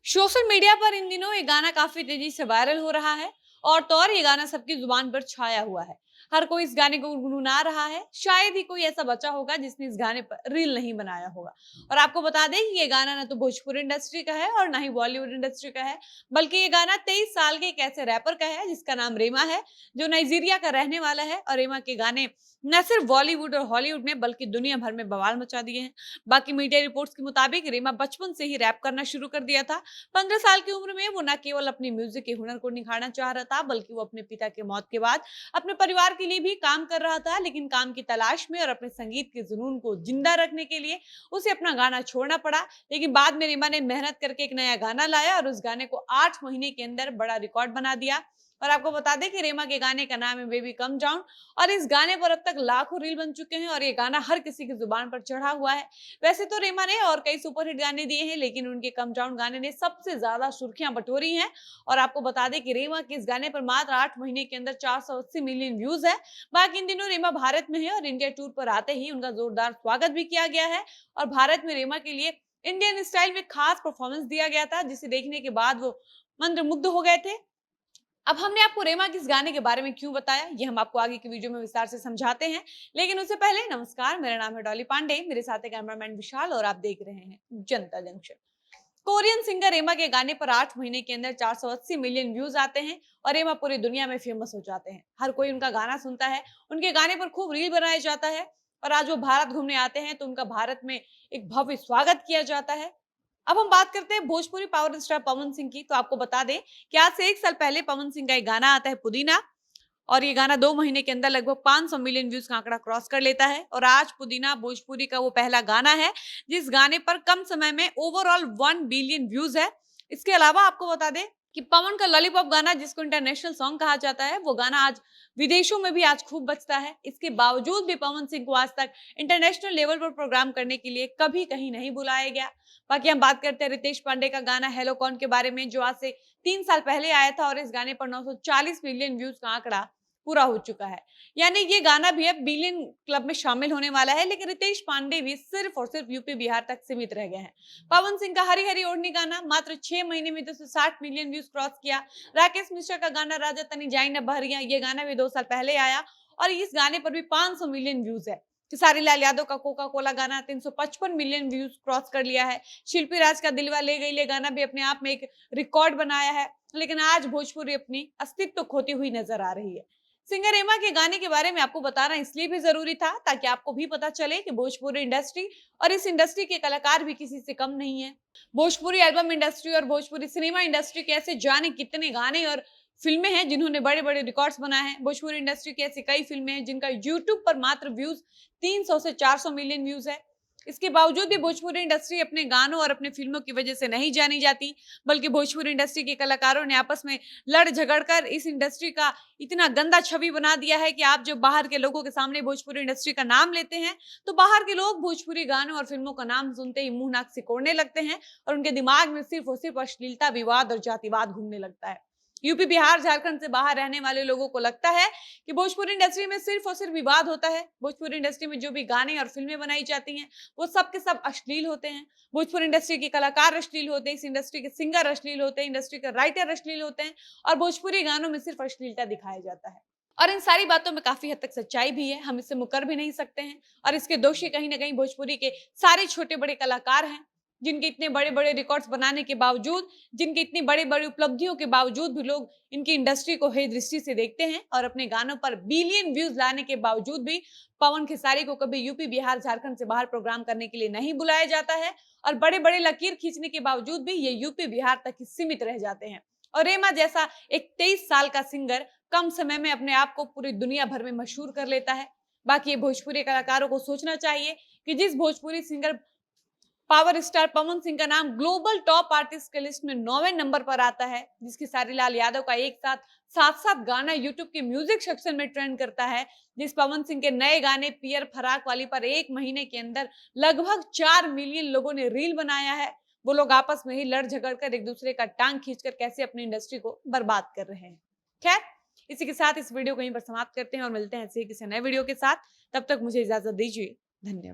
Social media पर इन दिनों ये गाना काफी तेजी से वायरल हो रहा है और तो और ये गाना सबकी जुबान पर छाया हुआ है। हर कोई इस गाने को गुनगुना रहा है। शायद ही कोई ऐसा बचा होगा जिसने इस गाने पर रील नहीं बनाया होगा। और आपको बता दें कि ये गाना ना तो भोजपुरी इंडस्ट्री का है और ना ही बॉलीवुड इंडस्ट्री का है, बल्कि ये गाना 23 साल के एक ऐसे रैपर का है जिसका नाम रेमा है, जो नाइजीरिया का रहने वाला है। और रेमा के गाने न सिर्फ बॉलीवुड और हॉलीवुड में बल्कि दुनिया भर में बवाल मचा दिए हैं। बाकी मीडिया रिपोर्ट्स के मुताबिक रेमा बचपन से ही रैप करना शुरू कर दिया था। 15 साल की उम्र में वो न केवल अपनी म्यूजिक के हुनर को निखारना चाह रहा था, बल्कि वो अपने पिता के मौत के बाद अपने परिवार के लिए भी काम कर रहा था। लेकिन काम की तलाश में और अपने संगीत के जुनून को जिंदा रखने के लिए उसे अपना गाना छोड़ना पड़ा। लेकिन बाद में रीमा ने मेहनत करके एक नया गाना लाया और उस गाने को 8 महीने के अंदर बड़ा रिकॉर्ड बना दिया। और आपको बता दें कि रेमा के गाने का नाम है बेबी कम डाउन। और इस गाने पर अब तक लाखों रील बन चुके हैं और ये गाना हर किसी की जुबान पर चढ़ा हुआ है। वैसे तो रेमा ने और कई सुपरहिट गाने दिए हैं, लेकिन उनके कम डाउन गाने ने सबसे ज्यादा सुर्खियां बटोरी हैं। और आपको बता दें कि रेमा के इस गाने पर मात्र 8 महीने के अंदर 480 मिलियन व्यूज है। बाकी इन दिनों रेमा भारत में है और इंडिया टूर पर आते ही उनका जोरदार स्वागत भी किया गया है। और भारत में रेमा के लिए इंडियन स्टाइल में खास परफॉर्मेंस दिया गया था, जिसे देखने के बाद वो मंत्रमुग्ध हो गए थे। अब हमने आपको रेमा के इस गाने के बारे में क्यों बताया, ये हम आपको आगे की वीडियो में विस्तार से समझाते हैं। लेकिन उससे पहले नमस्कार, मेरा नाम है डॉली पांडे, मेरे साथ है कैमरामैन विशाल और आप देख रहे हैं जनता जंक्शन। कोरियन सिंगर रेमा के गाने पर 8 महीने के अंदर 480 मिलियन व्यूज आते हैं और रेमा पूरी दुनिया में फेमस हो जाते हैं। हर कोई उनका गाना सुनता है, उनके गाने पर खूब रील बनाया जाता है। और आज वो भारत घूमने आते हैं तो उनका भारत में एक भव्य स्वागत किया जाता है। अब हम बात करते हैं भोजपुरी पावर स्टार पवन सिंह की। तो आपको बता दें कि आज से 1 साल पहले पवन सिंह का एक गाना आता है पुदीना। और ये गाना 2 महीने के अंदर लगभग 500 मिलियन व्यूज का आंकड़ा क्रॉस कर लेता है। और आज पुदीना भोजपुरी का वो पहला गाना है जिस गाने पर कम समय में ओवरऑल 1 बिलियन व्यूज है। इसके अलावा आपको बता दें कि पवन का लॉलीपॉप गाना, जिसको इंटरनेशनल सॉन्ग कहा जाता है, वो गाना आज विदेशों में भी आज खूब बजता है। इसके बावजूद भी पवन सिंह को आज तक इंटरनेशनल लेवल पर प्रोग्राम करने के लिए कभी कहीं नहीं बुलाया गया। बाकी हम बात करते हैं रितेश पांडे का गाना हेलो कौन के बारे में, जो आज से 3 साल पहले आया था और इस गाने पर 940 मिलियन व्यूज का आंकड़ा पूरा हो चुका है। यानी ये गाना भी अब बिलियन क्लब में शामिल होने वाला है। लेकिन रितेश पांडे भी सिर्फ और सिर्फ यूपी बिहार तक सीमित रह गए हैं। पवन सिंह का हरी हरी ओढ़नी गाना मात्र 6 महीने में 260 मिलियन व्यूज क्रॉस किया। राकेश मिश्रा का गाना राजा तनी जाई न बहरिया, ये गाना भी 2 साल पहले आया और इस गाने पर भी 500 मिलियन व्यूज है। खेसारी लाल यादव का कोका कोला गाना 355 मिलियन व्यूज क्रॉस कर लिया है। शिल्पी राज का दिलवा ले गई ले गाना भी अपने आप में एक रिकॉर्ड बनाया है। लेकिन आज भोजपुरी अपनी अस्तित्व खोती हुई नजर आ रही है। सिंगर रेमा के गाने के बारे में आपको बताना इसलिए भी जरूरी था ताकि आपको भी पता चले कि भोजपुरी इंडस्ट्री और इस इंडस्ट्री के कलाकार भी किसी से कम नहीं है। भोजपुरी एल्बम इंडस्ट्री और भोजपुरी सिनेमा इंडस्ट्री के ऐसे जाने कितने गाने और फिल्में हैं जिन्होंने बड़े बड़े रिकॉर्ड्स बनाए हैं। भोजपुरी इंडस्ट्री की ऐसी कई फिल्में हैं जिनका यूट्यूब पर मात्र व्यूज 300 से 400 मिलियन व्यूज है। इसके बावजूद भी भोजपुरी इंडस्ट्री अपने गानों और अपने फिल्मों की वजह से नहीं जानी जाती, बल्कि भोजपुरी इंडस्ट्री के कलाकारों ने आपस में लड़ झगड़ कर इस इंडस्ट्री का इतना गंदा छवि बना दिया है कि आप जब बाहर के लोगों के सामने भोजपुरी इंडस्ट्री का नाम लेते हैं तो बाहर के लोग भोजपुरी गानों और फिल्मों का नाम सुनते ही मुंह नाक सिकोड़ने लगते हैं और उनके दिमाग में सिर्फ और सिर्फ अश्लीलता, विवाद और जातिवाद घूमने लगता है। यूपी बिहार झारखंड से बाहर रहने वाले लोगों को लगता है कि भोजपुरी इंडस्ट्री में सिर्फ और सिर्फ विवाद होता है। भोजपुरी इंडस्ट्री में जो भी गाने और फिल्में बनाई जाती हैं वो सब के सब अश्लील होते हैं। भोजपुरी इंडस्ट्री के कलाकार अश्लील होते हैं, इस इंडस्ट्री के सिंगर अश्लील होते हैं, इंडस्ट्री के राइटर अश्लील होते हैं और भोजपुरी गानों में सिर्फ अश्लीलता दिखाया जाता है। और इन सारी बातों में काफी हद तक सच्चाई भी है, हम इससे मुकर भी नहीं सकते हैं। और इसके दोषी कहीं ना कहीं भोजपुरी के सारे छोटे बड़े कलाकार हैं, जिनके इतने बड़े बड़े रिकॉर्ड्स बनाने के बावजूद, जिनकी इतनी बड़ी बड़ी उपलब्धियों के बावजूद भी लोग इनकी इंडस्ट्री को हे दृष्टि से देखते हैं। और अपने गानों पर बिलियन व्यूज लाने के बावजूद भी पवन खेसारी को कभी यूपी बिहार झारखंड से बाहर प्रोग्राम करने के लिए नहीं बुलाया जाता है। और बड़े बड़े लकीर खींचने के बावजूद भी ये यूपी बिहार तक ही सीमित रह जाते हैं। और रेमा जैसा एक 23 साल का सिंगर कम समय में अपने आप को पूरी दुनिया भर में मशहूर कर लेता है। बाकी ये भोजपुरी कलाकारों को सोचना चाहिए कि जिस Bhojpuri singer power star Pawan Singh का नाम ग्लोबल टॉप आर्टिस्ट के लिस्ट में 9वें नंबर पर आता है, जिसकी खेसारी लाल यादव का एक साथ 7-7 गाना यूट्यूब के म्यूजिक सेक्शन में ट्रेंड करता है, जिस पवन सिंह के नए गाने पियर फराक वाली पर 1 महीने के अंदर लगभग 4 मिलियन लोगों ने रील बनाया है। वो लोग आपस में ही लड़ झगड़ कर एक दूसरे का टांग खींचकर कैसे अपनी इंडस्ट्री को बर्बाद कर रहे हैं। खैर, इसी के साथ इस वीडियो को यहीं पर समाप्त करते हैं और मिलते हैं ऐसे ही किसी नए वीडियो के साथ। तब तक मुझे इजाजत दीजिए। धन्यवाद।